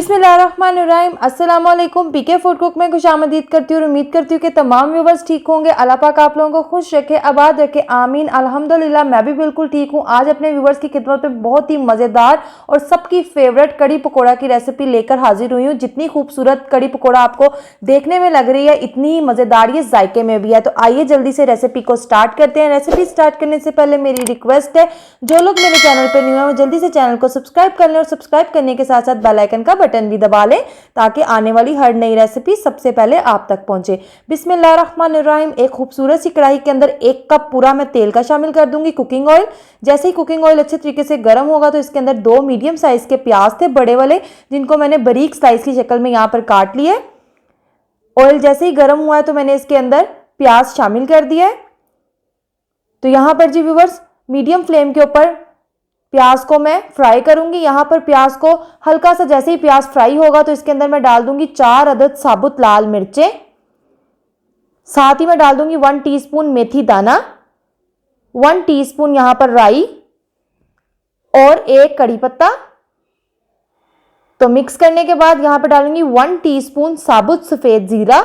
बिस्मिल्लाहिर्रहमानिर्रहीम। अस्सलाम वालेकुम। पीके फूड कुक में खुशामदीद करती हूँ और उम्मीद करती हूँ कि तमाम व्यूवर्स ठीक होंगे। अल्लाह पाक आप लोगों को खुश रखे, आबाद रखे, आमीन। अल्हम्दुलिल्लाह मैं भी बिल्कुल ठीक हूँ। आज अपने व्यूवर्स की खिदमत में बहुत ही मज़ेदार और सबकी फेवरेट कड़ी पकौड़ा की रेसिपी लेकर हाजिर हुई हूँ। जितनी खूबसूरत कड़ी पकौड़ा आपको देखने में लग रही है, इतनी ही मज़ेदार ये जायके में भी है। तो आइए जल्दी से रेसिपी को स्टार्ट करते हैं। रेसिपी स्टार्ट करने से पहले मेरी रिक्वेस्ट है, जो लोग मेरे चैनल पर न्यू है वो जल्दी से चैनल को सब्सक्राइब कर लें और सब्सक्राइब करने के साथ साथ बेल आइकन का बटन भी दबा लें ताकि आने वाली हर नई रेसिपी सबसे पहले आप तक पहुंचे। बिस्मिल्लाहिर्रहमानिर्रहीम। एक खूबसूरत सी कढ़ाई के अंदर 1 कप पूरा मैं तेल का शामिल कर दूंगी, कुकिंग ऑयल। जैसे ही कुकिंग ऑयल अच्छे तरीके से गर्म होगा तो इसके अंदर 2 मीडियम साइज के प्याज थे, बड़े वाले, जिनको मैंने बारीक स्लाइस की शक्ल में यहाँ पर काट लिया है। ऑयल जैसे ही गर्म हुआ है तो मैंने इसके अंदर प्याज शामिल कर दिया है। तो यहाँ पर जी व्यूवर्स, मीडियम फ्लेम के ऊपर प्याज को मैं फ्राई करूंगी। यहाँ पर प्याज को हल्का सा, जैसे ही प्याज फ्राई होगा तो इसके अंदर मैं डाल दूंगी 4 अदद साबुत लाल मिर्चें। साथ ही मैं डाल दूंगी 1 टीस्पून मेथी दाना, 1 टीस्पून यहाँ पर राई और 1 कड़ी पत्ता। तो मिक्स करने के बाद यहाँ पर डालूंगी 1 टीस्पून साबुत सफेद जीरा।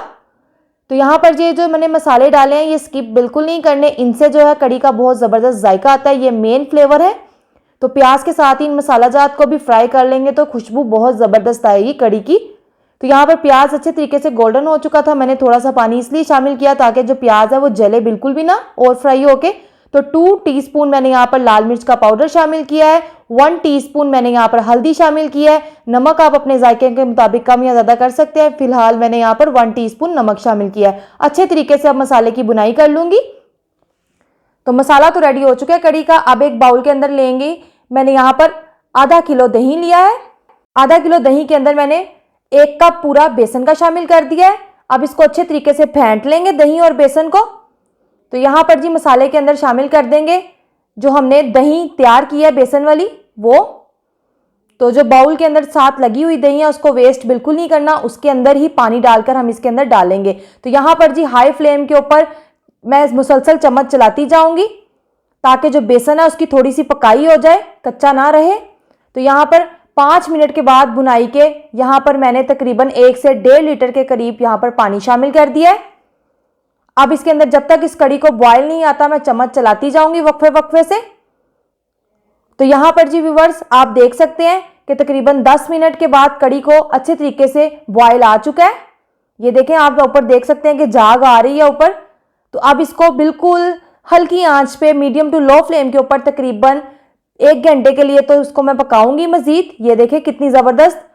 तो यहाँ पर ये जो मैंने मसाले डाले हैं ये स्किप बिल्कुल नहीं करने, इनसे जो है कड़ी का बहुत ज़बरदस्त जायका आता है, ये मेन फ्लेवर है। तो प्याज के साथ ही इन मसाला जात को भी फ्राई कर लेंगे तो खुशबू बहुत ज़बरदस्त आएगी कड़ी की। तो यहाँ पर प्याज अच्छे तरीके से गोल्डन हो चुका था। मैंने थोड़ा सा पानी इसलिए शामिल किया ताकि जो प्याज है वो जले बिल्कुल भी ना और फ्राई होके। तो 2 टीस्पून मैंने यहाँ पर लाल मिर्च का पाउडर शामिल किया है, 1 टीस्पून मैंने यहाँ पर हल्दी शामिल किया है। नमक आप अपने जायके के मुताबिक कम या ज़्यादा कर सकते हैं। फिलहाल मैंने यहाँ पर 1 टीस्पून नमक शामिल किया है। अच्छे तरीके से अब मसाले की बुनाई कर लूँगी। तो मसाला तो रेडी हो चुका है कड़ी का। अब एक बाउल के अंदर लेंगे, मैंने यहाँ पर आधा किलो दही लिया है। आधा किलो दही के अंदर मैंने 1 कप पूरा बेसन का शामिल कर दिया है। अब इसको अच्छे तरीके से फेंट लेंगे दही और बेसन को। तो यहाँ पर जी मसाले के अंदर शामिल कर देंगे जो हमने दही तैयार की है बेसन वाली, वो। तो जो बाउल के अंदर साथ लगी हुई दही है उसको वेस्ट बिल्कुल नहीं करना, उसके अंदर ही पानी डालकर हम इसके अंदर डालेंगे। तो यहाँ पर जी हाई फ्लेम के ऊपर मैं मुसलसल चम्मच चलाती जाऊंगी ताकि जो बेसन है उसकी थोड़ी सी पकाई हो जाए, कच्चा ना रहे। तो यहाँ पर 5 मिनट के बाद बुनाई के यहाँ पर मैंने तकरीबन 1 से 1.5 लीटर के करीब यहाँ पर पानी शामिल कर दिया है। अब इसके अंदर जब तक इस कड़ी को बॉयल नहीं आता मैं चम्मच चलाती जाऊंगी वक्फे वक्फे से। तो यहाँ पर जी व्यूवर्स आप देख सकते हैं कि तकरीबन 10 मिनट के बाद कड़ी को अच्छे तरीके से बॉयल आ चुका है। ये देखें, आप ऊपर देख सकते हैं कि झाग आ रही है ऊपर। तो अब इसको बिल्कुल हल्की आंच पे मीडियम टू लो फ्लेम के ऊपर तकरीबन 1 घंटे के लिए तो इसको मैं पकाऊंगी मजीद। ये देखें कितनी ज़बरदस्त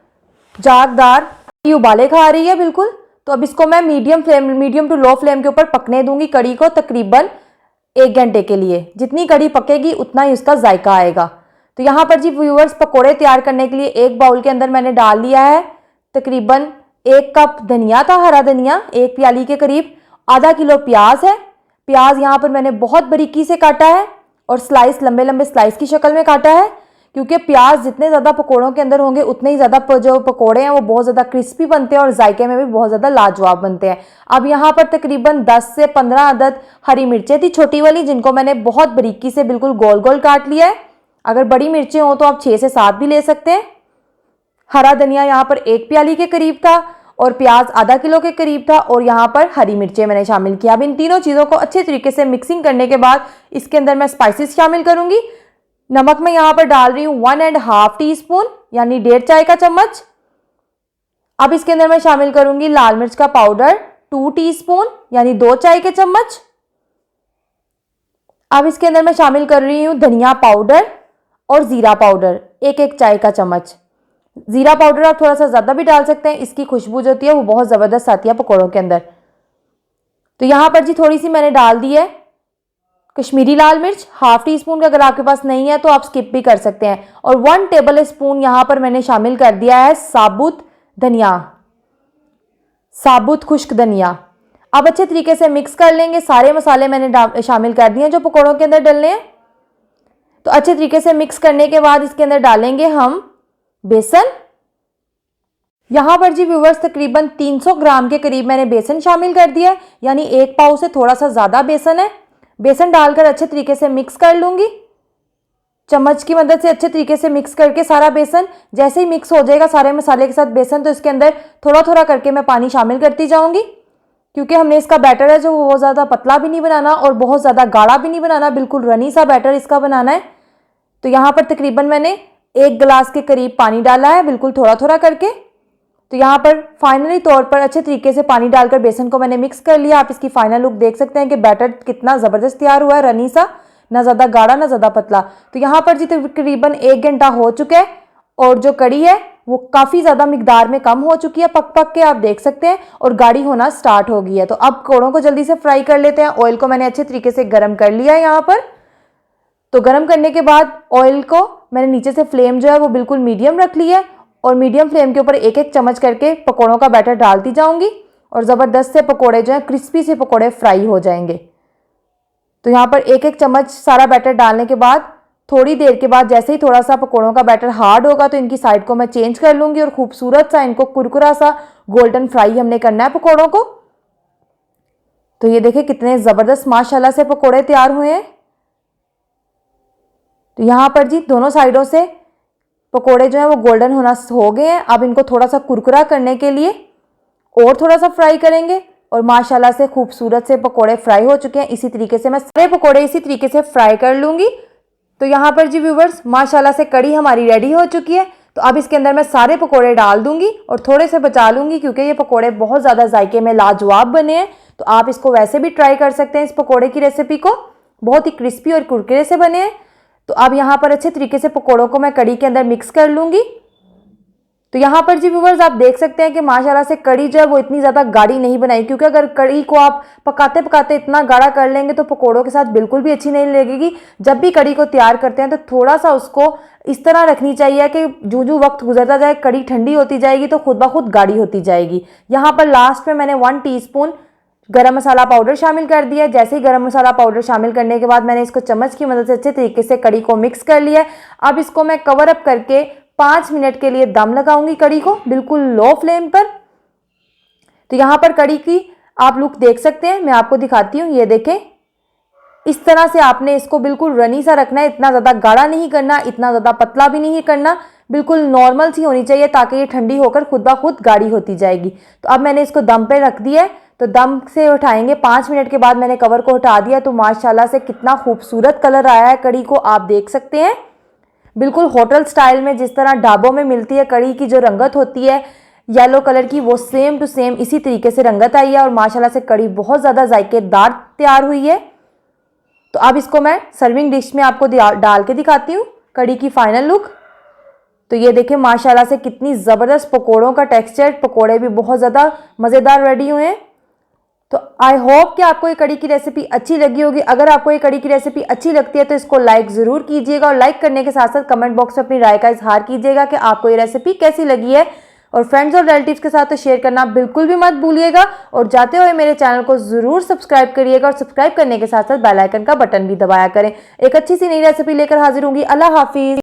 जागदार ये उबाले खा रही है बिल्कुल। तो अब इसको मैं मीडियम टू लो फ्लेम के ऊपर पकने दूंगी कड़ी को तकरीबन 1 घंटे के लिए। जितनी कड़ी पकेगी उतना ही उसका जायका आएगा। तो यहाँ पर जी व्यूअर्स, पकौड़े तैयार करने के लिए एक बाउल के अंदर मैंने डाल लिया है तकरीबन 1 कप धनिया था, हरा धनिया 1 प्याली के करीब। आधा किलो प्याज है। प्याज यहाँ पर मैंने बहुत बारीकी से काटा है और स्लाइस, लंबे लंबे स्लाइस की शक्ल में काटा है, क्योंकि प्याज जितने ज़्यादा पकौड़ों के अंदर होंगे उतने ही ज़्यादा जो पकौड़े हैं वो बहुत ज़्यादा क्रिस्पी बनते हैं और जायके में भी बहुत ज़्यादा लाजवाब बनते हैं। अब यहाँ पर तकरीबन 10 से 15 अदद हरी मिर्चें थी छोटी वाली, जिनको मैंने बहुत बारीकी से बिल्कुल गोल गोल काट लिया है। अगर बड़ी मिर्चें हों तो आप 6 से 7 भी ले सकते हैं। हरा धनिया यहाँ पर 1 प्याली के करीब था और प्याज आधा किलो के करीब था और यहाँ पर हरी मिर्चें मैंने शामिल किया। अब इन तीनों चीज़ों को अच्छे तरीके से मिक्सिंग करने के बाद इसके अंदर मैं स्पाइसेस शामिल करूंगी। नमक मैं यहाँ पर डाल रही हूँ 1.5 टीस्पून, यानी 1.5 चाय का चम्मच। अब इसके अंदर मैं शामिल करूंगी लाल मिर्च का पाउडर 2 टीस्पून, यानी 2 चाय के चम्मच। अब इसके अंदर मैं शामिल कर रही हूँ धनिया पाउडर और जीरा पाउडर 1-1 चाय का चम्मच। जीरा पाउडर आप थोड़ा सा ज़्यादा भी डाल सकते हैं, इसकी खुशबू जो होती है वो बहुत ज़बरदस्त आती है पकौड़ों के अंदर। तो यहाँ पर जी थोड़ी सी मैंने डाल दी है कश्मीरी लाल मिर्च, 1/2 टीस्पून का, अगर आपके पास नहीं है तो आप स्किप भी कर सकते हैं। और 1 टेबल स्पून यहाँ पर मैंने शामिल कर दिया है साबुत धनिया, साबुत खुश्क धनिया। अब अच्छे तरीके से मिक्स कर लेंगे। सारे मसाले मैंने शामिल कर दिए हैं जो पकौड़ों के अंदर डलने हैं। तो अच्छे तरीके से मिक्स करने के बाद इसके अंदर डालेंगे हम बेसन। यहाँ पर जी व्यूवर्स तकरीबन 300 ग्राम के करीब मैंने बेसन शामिल कर दिया है, यानी 1 पाव से थोड़ा सा ज़्यादा बेसन है। बेसन डालकर अच्छे तरीके से मिक्स कर लूँगी। चम्मच की मदद से अच्छे तरीके से मिक्स करके सारा बेसन जैसे ही मिक्स हो जाएगा सारे मसाले के साथ बेसन, तो इसके अंदर थोड़ा थोड़ा करके मैं पानी शामिल करती जाऊंगी, क्योंकि हमने इसका बैटर है जो वो ज़्यादा पतला भी नहीं बनाना और बहुत ज़्यादा गाढ़ा भी नहीं बनाना, बिल्कुल रनी सा बैटर इसका बनाना है। तो यहाँ पर तकरीबन मैंने 1 गिलास के करीब पानी डाला है, बिल्कुल थोड़ा थोड़ा करके। तो यहाँ पर फाइनली तौर पर अच्छे तरीके से पानी डालकर बेसन को मैंने मिक्स कर लिया। आप इसकी फाइनल लुक देख सकते हैं कि बैटर कितना ज़बरदस्त तैयार हुआ है, रनी सा, ना ज़्यादा गाढ़ा ना ज़्यादा पतला। तो यहाँ पर जी तकरीबन 1 घंटा हो चुका है और जो कड़ी है वो काफ़ी ज़्यादा मिकदार में कम हो चुकी है, पक पक के आप देख सकते हैं, और गाढ़ी होना स्टार्ट हो गई है। तो अब पकौड़ों को जल्दी से फ्राई कर लेते हैं। ऑयल को मैंने अच्छे तरीके से गर्म कर लिया है यहाँ पर। तो गर्म करने के बाद ऑयल को मैंने नीचे से फ्लेम जो है वो बिल्कुल मीडियम रख ली है, और मीडियम फ्लेम के ऊपर एक एक चम्मच करके पकौड़ों का बैटर डालती जाऊंगी, और ज़बरदस्त से पकौड़े जो हैं क्रिस्पी से पकौड़े फ्राई हो जाएंगे। तो यहाँ पर एक एक चम्मच सारा बैटर डालने के बाद थोड़ी देर के बाद जैसे ही थोड़ा सा पकौड़ों का बैटर हार्ड होगा तो इनकी साइड को मैं चेंज कर लूँगी, और खूबसूरत सा इनको कुरकुरा सा गोल्डन फ्राई हमने करना है पकौड़ों को। तो ये देखिए कितने ज़बरदस्त माशाल्लाह से पकौड़े तैयार हुए हैं। तो यहाँ पर जी दोनों साइडों से पकोड़े जो हैं वो गोल्डन होना हो गए हैं। अब इनको थोड़ा सा कुरकुरा करने के लिए और थोड़ा सा फ्राई करेंगे, और माशाल्लाह से खूबसूरत से पकोड़े फ्राई हो चुके हैं। इसी तरीके से मैं सारे पकोड़े इसी तरीके से फ्राई कर लूँगी। तो यहाँ पर जी व्यूवर्स माशाल्लाह से कड़ी हमारी रेडी हो चुकी है। तो अब इसके अंदर मैं सारे पकोड़े डाल दूँगी और थोड़े से बचा लूँगी, क्योंकि ये पकोड़े बहुत ज़्यादा जायके में लाजवाब बने हैं। तो आप इसको वैसे भी ट्राई कर सकते हैं, इस पकोड़े की रेसिपी को, बहुत ही क्रिस्पी और कुरकुरे से बने हैं। तो अब यहाँ पर अच्छे तरीके से पकोड़ों को मैं कड़ी के अंदर मिक्स कर लूँगी। तो यहाँ पर जी व्यूवर्स आप देख सकते हैं कि माशाल्लाह से कड़ी जो है वो इतनी ज़्यादा गाढ़ी नहीं बनाई, क्योंकि अगर कड़ी को आप पकाते पकाते इतना गाढ़ा कर लेंगे तो पकोड़ों के साथ बिल्कुल भी अच्छी नहीं लगेगी। जब भी कड़ी को तैयार करते हैं तो थोड़ा सा उसको इस तरह रखनी चाहिए कि जो जो वक्त गुजरता जाए कड़ी ठंडी होती जाएगी तो खुद ब खुद गाढ़ी होती जाएगी। यहाँ पर लास्ट में मैंने 1 टीस्पून गरम मसाला पाउडर शामिल कर दिया है। जैसे ही गरम मसाला पाउडर शामिल करने के बाद मैंने इसको चम्मच की मदद से अच्छे तरीके से कड़ी को मिक्स कर लिया है। अब इसको मैं कवर अप करके 5 मिनट के लिए दम लगाऊंगी कड़ी को, बिल्कुल लो फ्लेम पर। तो यहाँ पर कड़ी की आप लुक देख सकते हैं, मैं आपको दिखाती हूँ। ये देखें, इस तरह से आपने इसको बिल्कुल रनी सा रखना है, इतना ज़्यादा गाढ़ा नहीं करना, इतना ज़्यादा पतला भी नहीं करना, बिल्कुल नॉर्मल सी होनी चाहिए, ताकि ये ठंडी होकर खुद ब खुद गाढ़ी होती जाएगी। तो अब मैंने इसको दम पे रख दिया है। तो दम से उठाएंगे 5 मिनट के बाद मैंने कवर को हटा दिया। तो माशाल्लाह से कितना खूबसूरत कलर आया है कड़ी को, आप देख सकते हैं, बिल्कुल होटल स्टाइल में जिस तरह ढाबों में मिलती है कड़ी की जो रंगत होती है येलो कलर की, वो सेम टू सेम इसी तरीके से रंगत आई है, और माशाल्लाह से कड़ी बहुत ज़्यादा जायकेदार तैयार हुई है। तो अब इसको मैं सर्विंग डिश में आपको डाल के दिखाती हूँ कड़ी की फाइनल लुक। तो ये देखिए माशाल्लाह से कितनी ज़बरदस्त पकोड़ों का टेक्सचर, पकोड़े भी बहुत ज़्यादा मज़ेदार रेडी हुए हैं। तो आई होप कि आपको ये कड़ी की रेसिपी अच्छी लगी होगी। अगर आपको ये कड़ी की रेसिपी अच्छी लगती है तो इसको लाइक ज़रूर कीजिएगा, और लाइक करने के साथ साथ कमेंट बॉक्स में अपनी राय का इजहार कीजिएगा कि आपको ये रेसिपी कैसी लगी है, और फ्रेंड्स और रिलेटिव्स के साथ तो शेयर करना बिल्कुल भी मत भूलिएगा। और जाते हुए मेरे चैनल को ज़रूर सब्सक्राइब करिएगा, और सब्सक्राइब करने के साथ साथ बेल आइकन का बटन भी दबाया करें। एक अच्छी सी नई रेसिपी लेकर हाजिर होंगी। अल्लाह हाफिज़।